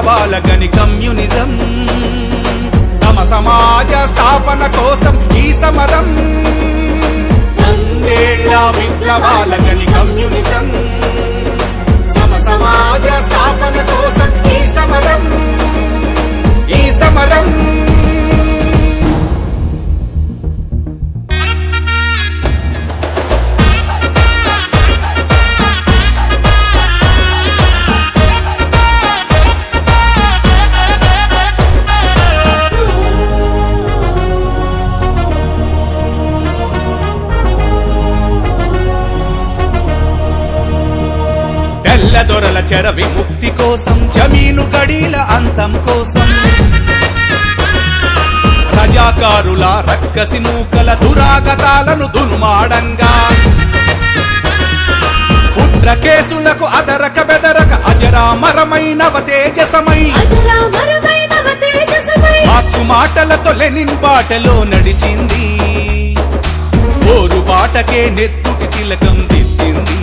విప్లవాలగని communism సమాజ స్థాపన కోసం ఈ సమరం వందేళ్ల విప్లవాలగని కమ్యూనిజం సమాజ స్థాపన కోసం ఈ సమరం తెల్లదొరల చెర విముక్తి కోసం జమీను గడీల అంతం కోసం రజాకారుల రక్కసి మూకల దురాగతాలను దుర్మాడంగా పుట్ర కేసులకు అదరక బెదరక అజరామరమైన తేజసమై మార్చు మాటలతో లెనిన్ బాటలో నడిచింది ఓరు బాటకే నెత్తుటి తిలకం దిద్దింది